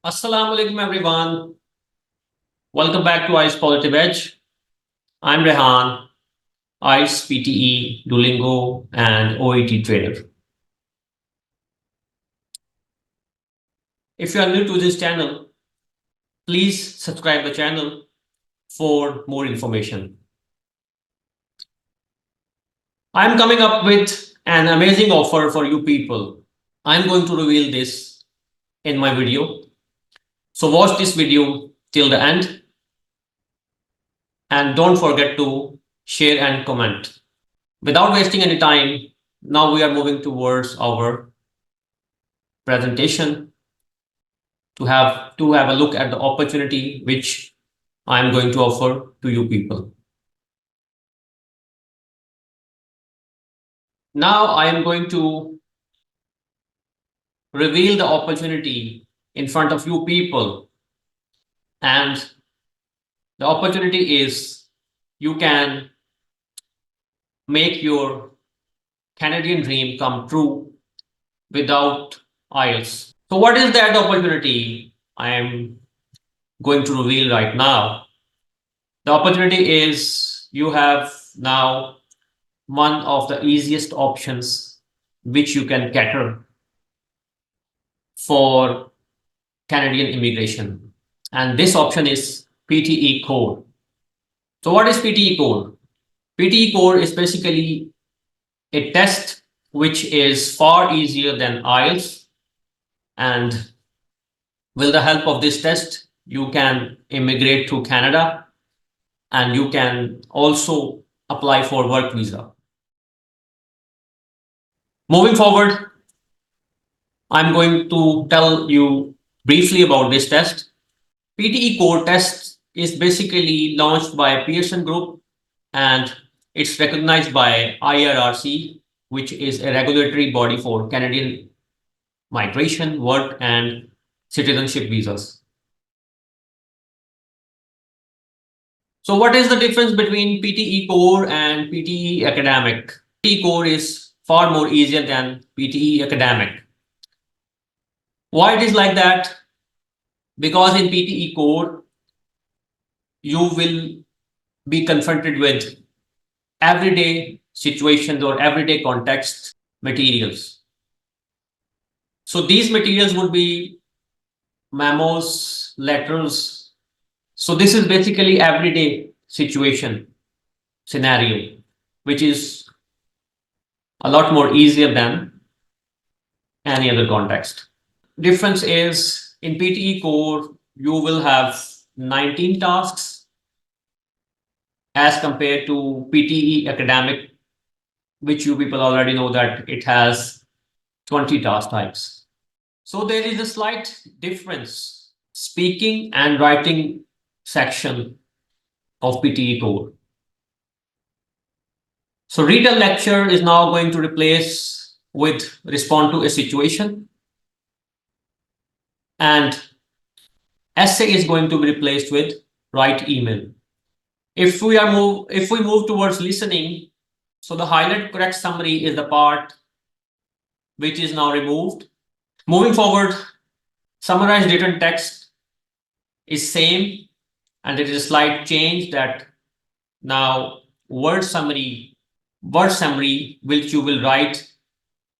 Assalamu alaikum everyone. Welcome back to IELTS Positive Edge. I'm Rehan, IELTS PTE, Duolingo, and OET trainer. If you are new to this channel, please subscribe the channel for more information. I'm coming up with an amazing offer for you people. I'm going to reveal this in my video. So watch this video till the end. And don't forget to share and comment. Without wasting any time, now we are moving towards our presentation to have a look at the opportunity which I am going to offer to you people. Now I am going to reveal the opportunity in front of you people, and the opportunity is you can make your Canadian dream come true without IELTS. So what is that opportunity I am going to reveal right now? The opportunity is you have now one of the easiest options which you can cater for Canadian immigration. And this option is PTE Core. So what is PTE Core? PTE Core is basically a test which is far easier than IELTS, and with the help of this test you can immigrate to Canada and you can also apply for work visa. Moving forward, I'm going to tell you briefly about this test. PTE Core test is basically launched by Pearson Group and it's recognized by IRRC, which is a regulatory body for Canadian migration, work, and citizenship visas. So what is the difference between PTE Core and PTE Academic? PTE Core is far more easier than PTE Academic. Why it is like that? Because in PTE Core, you will be confronted with everyday situations or everyday context materials. So these materials would be memos, letters. So this is basically everyday situation scenario, which is a lot more easier than any other context. Difference is in PTE Core, you will have 19 tasks as compared to PTE Academic, which you people already know that it has 20 task types. So there is a slight difference, speaking and writing section of PTE Core. So read a lecture is now going to replace with respond to a situation, and essay is going to be replaced with write email. If we move towards listening, so the highlight correct summary is the part which is now removed. Moving forward, summarized written text is same, and there is a slight change that now word summary which you will write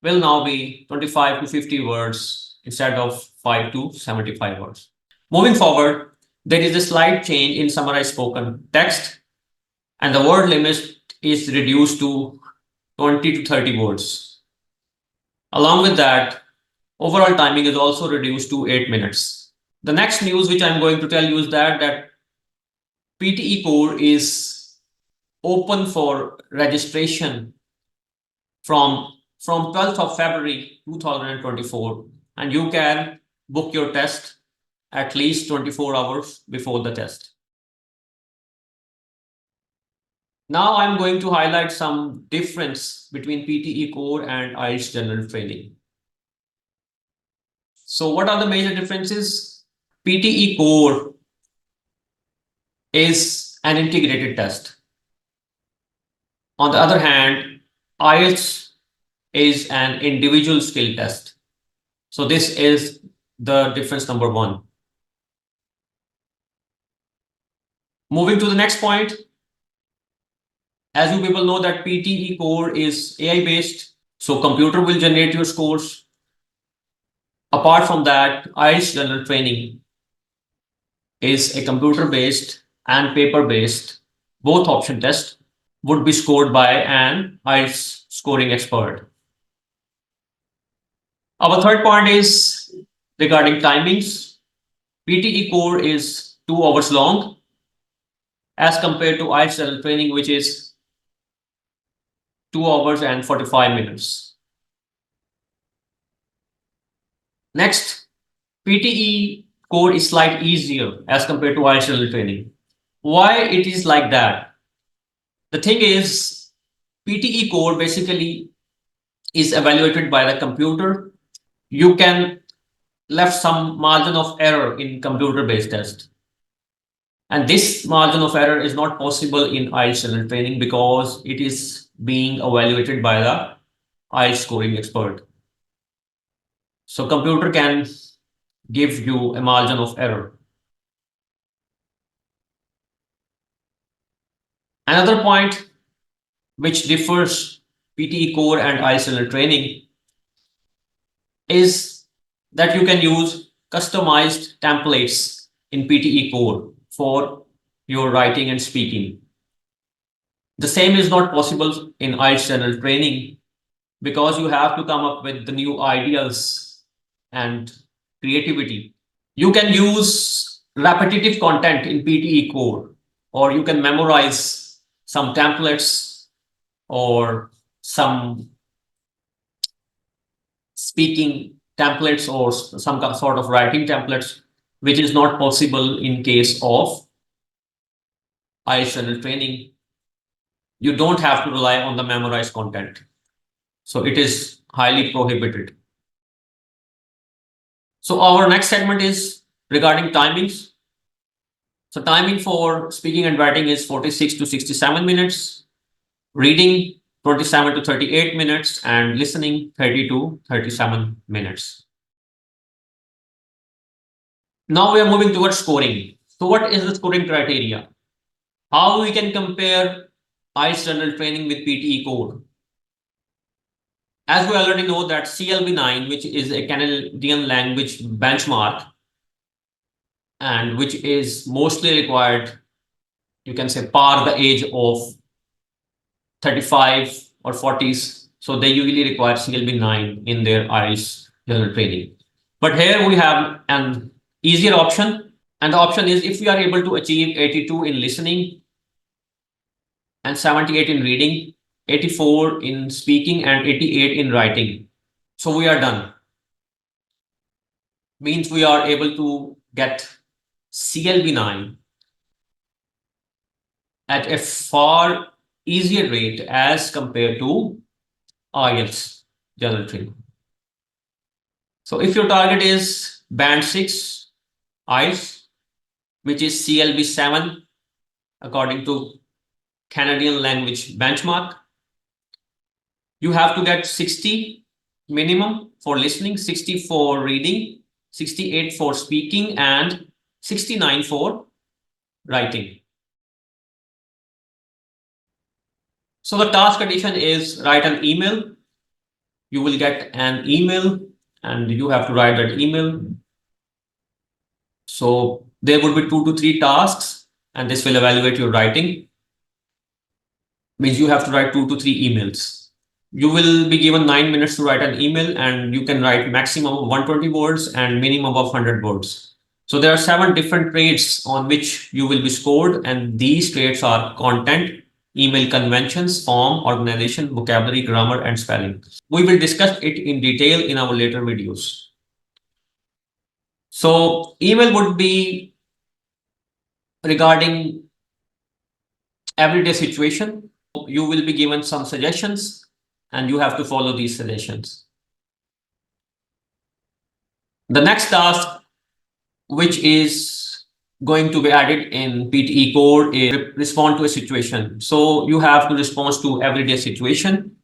will now be 25 to 50 words instead of 5 to 75 words. Moving forward, there is a slight change in summarized spoken text, and the word limit is reduced to 20 to 30 words. Along with that, overall timing is also reduced to 8 minutes. The next news which I'm going to tell you is that PTE Core is open for registration from 12th of February 2024, and you can book your test at least 24 hours before the test. Now I'm going to highlight some difference between PTE Core and IELTS General Training. So what are the major differences? PTE Core is an integrated test. On the other hand, IELTS is an individual skill test. So this is the difference number one. Moving to the next point, as you people know that PTE Core is AI based, so computer will generate your scores. Apart from that, IELTS General Training is a computer based and paper based, both option test would be scored by an IELTS scoring expert. Our third point is regarding timings. PTE Core is 2 hours long as compared to IELTS General Training, which is 2 hours and 45 minutes. Next, PTE Core is slightly easier as compared to IELTS General Training. Why it is like that? The thing is, PTE Core basically is evaluated by the computer. You can left some margin of error in computer-based test. And this margin of error is not possible in IELTS General Training because it is being evaluated by the IELTS scoring expert. So computer can give you a margin of error. Another point which differs PTE Core and IELTS General Training is that you can use customized templates in PTE Core for your writing and speaking. The same is not possible in IELTS General Training because you have to come up with the new ideas and creativity. You can use repetitive content in PTE Core, or you can memorize some templates or some speaking templates or some sort of writing templates, which is not possible in case of IELTS General Training. You don't have to rely on the memorized content. So it is highly prohibited. So our next segment is regarding timings. So timing for speaking and writing is 46 to 67 minutes, reading 27 to 38 minutes, and listening 30 to 37 minutes. Now we are moving towards scoring. So what is the scoring criteria? How we can compare IELTS General Training with PTE Core? As we already know that CLB9, which is a Canadian language benchmark and which is mostly required, you can say par the age of 35 or 40s. So they usually require CLB9 in their IELTS General Training. But here we have an easier option. And the option is if we are able to achieve 82 in listening and 78 in reading, 84 in speaking and 88 in writing. So we are done. Means we are able to get CLB9 at a far easier rate as compared to IELTS General Training. So if your target is band 6 IELTS, which is CLB7 according to Canadian language benchmark, you have to get 60 minimum for listening, 60 for reading, 68 for speaking, and 69 for writing. So the task addition is write an email. You will get an email and you have to write that email. So there would be 2 to 3 tasks and this will evaluate your writing. Means you have to write 2 to 3 emails. You will be given 9 minutes to write an email and you can write maximum of 120 words and minimum of 100 words. So there are 7 different traits on which you will be scored, and these traits are content, email conventions, form, organization, vocabulary, grammar, and spelling. We will discuss it in detail in our later videos. So email would be regarding everyday situation. You will be given some suggestions and you have to follow these suggestions. The next task, which is going to be added in PTE Core, is respond to a situation. So you have to respond to everyday situation.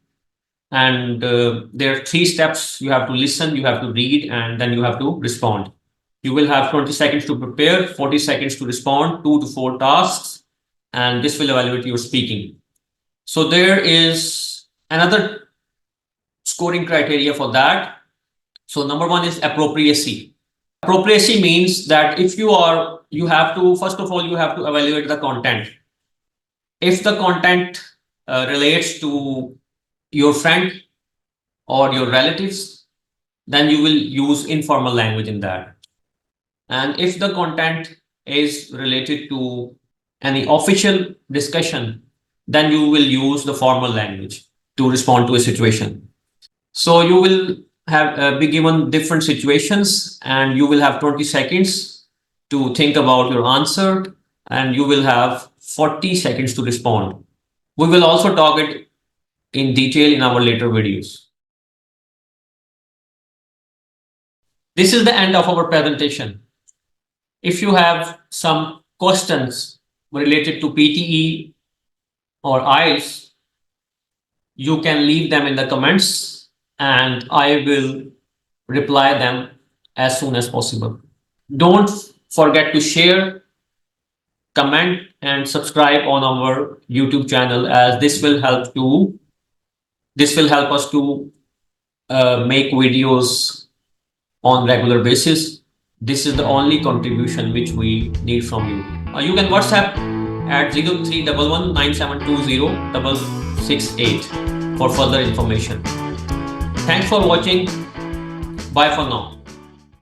And there are 3 steps. You have to listen, you have to read, and then you have to respond. You will have 20 seconds to prepare, 40 seconds to respond, 2 to 4 tasks, and this will evaluate your speaking. So there is another scoring criteria for that. So number one is appropriacy. Appropriacy means that if you have to, first of all, you have to evaluate the content. If the content relates to your friend or your relatives, then you will use informal language in that. And if the content is related to any official discussion, then you will use the formal language to respond to a situation. So you will have be given different situations and you will have 20 seconds to think about your answer and you will have 40 seconds to respond. We will also talk it in detail in our later videos. This is the end of our presentation. If you have some questions related to PTE or IELTS, you can leave them in the comments and I will reply them as soon as possible. Don't forget to share, comment, and subscribe on our YouTube channel, as this will help us to make videos on regular basis. This is the only contribution which we need from you. You can WhatsApp at 03119720 668 for further information. Thanks for watching. Bye for now.